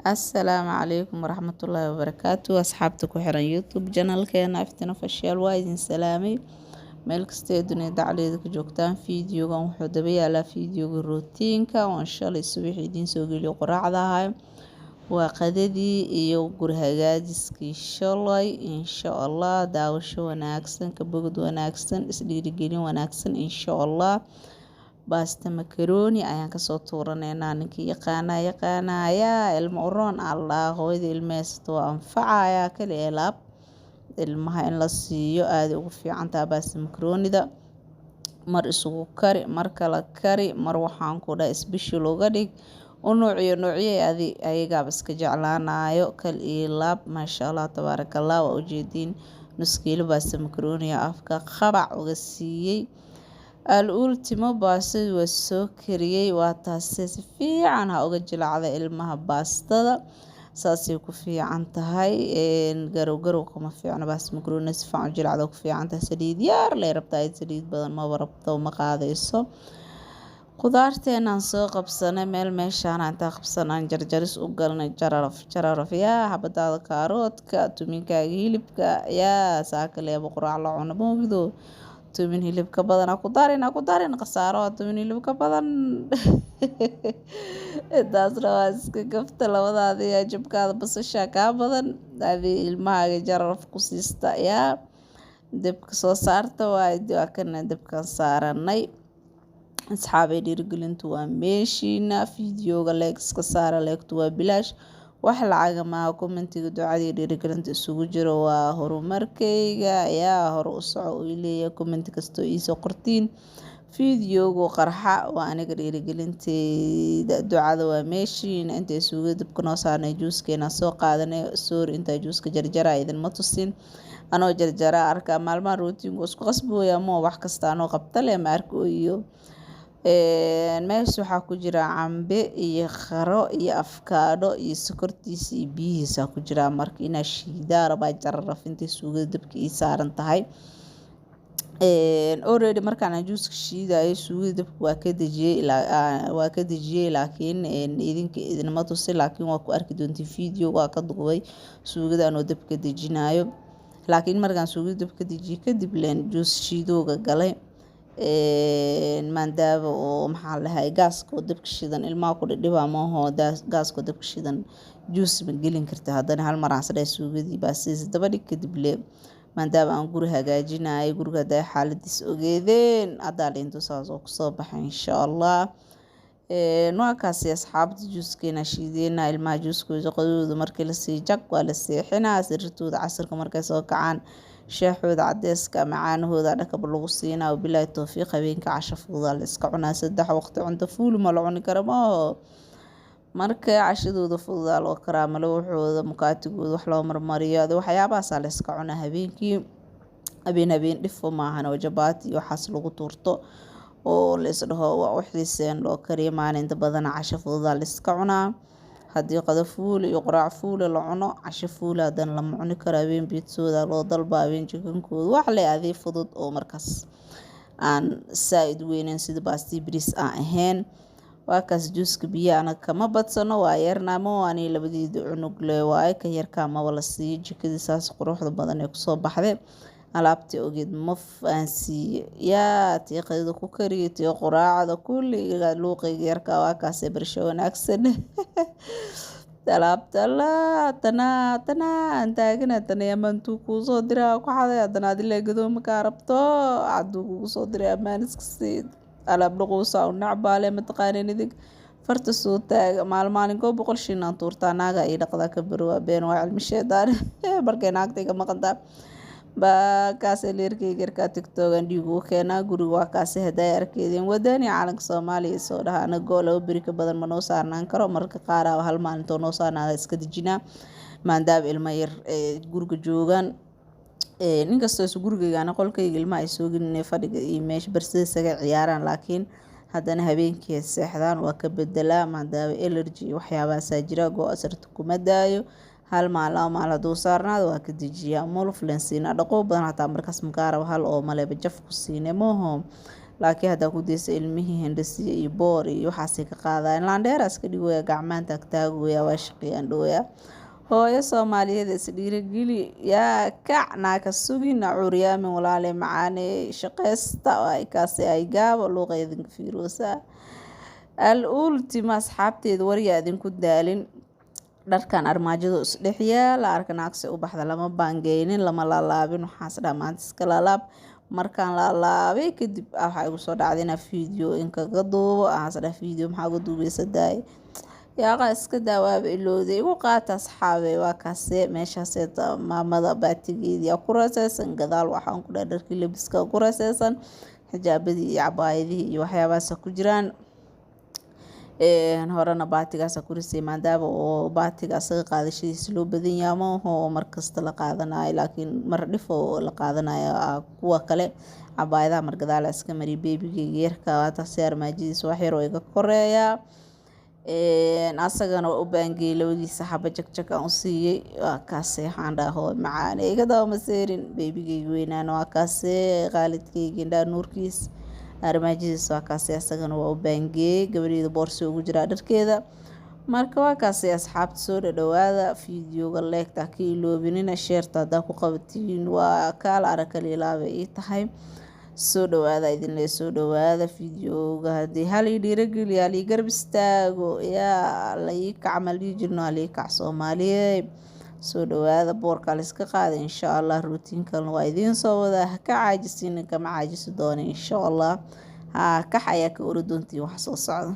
السلام عليكم ورحمة الله وبركاته أصحابتك وحران يوتيوب جانالكينا افتنا فشيال وايدين سلامي meel kasta ee dunida dacaleeda ka joogtaan fiidiyogan wuxuu daba yaalaa fiidiyowga rootiinka oon shalay subax idiin soo geliyo quraacda ahay waa qadadii iyo guri hagaajiskii shalay insha allah daawasho wanaagsan kabogod wanaagsan isdhiirigelin wanaagsan insha allah baasta makaroni ayaan kasoo tuuraneynaa ninkii yaqaanayaa ilmo uroon allah hooyada ilmeheysato waa anfacayaa kali elaab ilmaha in la siiyo aada ugu fiicantaha baasta makaroonida mar isugu kari mar kala kari mar waxaan ku dhaha isbishil uga dhig u noociyo ayagaaba iska jeclaanayo kal iyo laab maasha allah tabaarakallah waa ujeediin nuskiilo baasta makarooniga afka qabac uga siiyey al ultimo baastada waa soo kariyey waa taase si fiican ha uga jilacda ilmaha baastada saasay ku fiican tahay garow kuma fiicna baasta makarooni si fiican u jilacda ku fiican tahay saliid yar lay rabtaa saliid badan maba rabto ma qaadayso qudaarteenaan soo qabsanay meeshaan intaa qabsanaan jarjaris u galnay jararaf yaa xabadaada kaaroodka tuminkaaga hilibka yaa saakaleeba quraac la cuno moogido tumin hilibka badan ku darin khasaaro tumin hilibka badan taasna waa iska gafta labadaada yaa jabkaada basasha kaa badan adii ilmahaaga jararaf ku siista yaa dabka soo saarta waa kana dabkan saaranay asxaabay dhiirigelintu waa meeshiina fiidiyowga leegska saara leegtu waa bilaash wax lacaga maaha commentiga ducadii dhiirigelinta isugu jiro waa horumarkayga ayaa hore u soco uu leeyahay comment kastoo iisoo qortiin fiidiyowgu qarxa waa aniga dhiirigelinteyda ducada waa meeshiina inta isugu dabka noo saarnay juuskeena soo qaadanay soor intaa juuska jarjara idinma tusin anoo jarjara arkaa maalmaha rootiinku isku qasbooya moo wax kasta anoo qabtale ma arko iyo meesha waxaa ku jira cambe iyo kharo iyo afkaadho iyo sokortiisa iyo biyihiisa ku jira marka inaa shiidaa rabaa jararaf intay suugada dabka ii saaran tahay already markaan juuska shiidayo suugada dabka waa ka dejiyey laakiin idinma tusi laakiin waa ku arki doontii video waa ka duubay suugada anoo dabka dejinayo laakiin markaan suugada dabka dejiye kadib leen juus shiidooga galay maadaaba oo maxaa lahay gaaskoo dabka shidan ilmaha ku dhidhibaa maaho gaaskoo dabka shidan juus ma gelin karta haddana hal mar aan sadhaa suugadii baa siisa dabadhig kadib le maadaaba aan guri hagaajinayo guriga hadday xaaladiis ogeedeen haddaa dhinto saas oo kusoo baxay insha allah noocaasi asxaabta juuskeena shiideena ilmaha juuskooda qadooda markii lasii jag waa la seexinaa sariirtooda casirka markay soo kacaan sheexooda cadeeska macaanahooda dhakaba lagu siinaa wabilaahi towfiiq habeenka casho fuudaa la iska cunaa 3 waqti cunto fuul ma la cuni kara maaho marka cashadooda fuudaa loo karaa malowxooda mukaatigooda wax loo marmariyo waxyaabahaasaa la iska cunaa habeenkii habeen dhifo maahan oo jabaati waxaas lagu tuurto oo la isdhaho waa wixdiiseen loo kariyo maalinta badan casho fuudaa la iska cunaa haddii qado fuul iyo quraac fuula la cuno casho fuula haddana lama cuni karo habeen biidsooda loo dalba habeen jikankooda wax le adii fudud oo markaas aan saa-id weyneyn sida baastii bariis aan ahayn waa kaas juuska biyo anaga kama badsano waa yarnaamo ani labadeeda cunug le waaye ka yarkaa maba la siiyo jikadii saas quruxda badan ee kusoo baxday alaabtii ogeed ma fahansiiye yaa tii qadida ku kariyo tii quraacda kulliga luuqayga yarkaa waa kaasee barsho wanaagsan alaabta tanaa aan taagana yamantuu kuu soo diraa ku xaday haddana adile gadooma kaa rabto caduu kugu soo diray ammaaniskasiid alaab dhaquusa u nacbaale mataqaanin idig farta soo taaga maalinkoo 100 shilin aan tuurtaa naaga ii dhaqdaa ka barwaa been waa cilmi sheedaan markay naagtayga maqantaa kaasee leerkayga yarkaa tiktokan dhiigu keenaa guriga waa kaase hadday arkeedeen wadani caalanka soomaaliya soo dhaha anagoo 2 beri ka badan ma noo saarnaan karo marka qaaraaba hal maalintoo noo saarnaada iska dejinaa maadaaba ilma yar guriga joogaan ninkastoo isu gurigaygaana qolkayga ilmaha ay soo gelinay fadhiga iyo meesha barsida isaga ciyaaraan laakiin haddana habeenkii seexdaan waa ka bedelaa maadaaba allergy waxyaabahaasaa jira go-asarta kuma daayo hal maalin hadduu saarnaado waa ka dejiyaa muluflen siina dhaqoo badan hataa markaas makaaraba hal oo maleba jaf ku siine mooho laakiin haddaa ku daysa ilmihii hindhisiya iyo boor iyo waxaasay ka qaadayan laandheeraas ka dhigooya gacmaan taagtaagoya waa shaqeeyaan dhooya hooyo soomaaliyeed isdhiirigeli yaa kacnaa ka sugina curyaamin walaale macaane shaqeysta ay kaasi ay gaabo luuqa idinka fiiroosa al-ultima asxaabteeda waryaa idinku daalin dharkan armaajada isdhex yaala arka naagsi u baxda lama baangeynin lama laalaabin waxaas dhammaanta iska laalaab markaan laalaabay kadib waxaa igu soo dhacday inaa video inkaga duubo ahasdha video maxaa uga duubeysa daay yaaqa iska daawaaba ilowday igu qaata asxaabe waa kaase meeshaasee maamada baatigeedii ku raseysan gadaal waxaan ku dhaha dharkii labiska ku raseysan xijaabadii iyo cabaayadihii iyo waxyaabahaasa ku jiraan horena baatigaasa ku risay maadaama oo baatiga asaga qaadashadiisa loo badan yahay maaho markasta la qaadanayo laakiin mar dhifo la qaadanayo kuwa kale cabaayadaha margadaala iska mariya beebigeyga yarka taasi armaajadiisa wax yar oo iga koreeya asagana waa u baangeyey labadiisa xaba jagjag aan u siiyey waa kaase waxaan dhaho macaane iga daba maseerin beebigeyga weynaan waa kaase qaalidkeyga indhaa nuurkiis armaajadiisa waa kaasi asagana waa u baangeeyey gabadheeda boorsi ugu jiraa dharkeeda marka waa kaasi asxaabta soo dhadhawaada fideoga leegta ka iloobinina sheerta haddaa ku qabatiin waa kaala arakala ilaabay ii tahay soo dhawaada idinle soo dhawaada fideoga haddii halii dhiirageliya halii garab istaago yaa laii kac malii jirno halii kac soomaaliye soo dhawaada boorka la iska qaaday insha allah rootiinkan waa idiin soo wadaa ha ka caajisin kama caajisi doono insha allah kax ayaa ka ori doontiin wax soo socda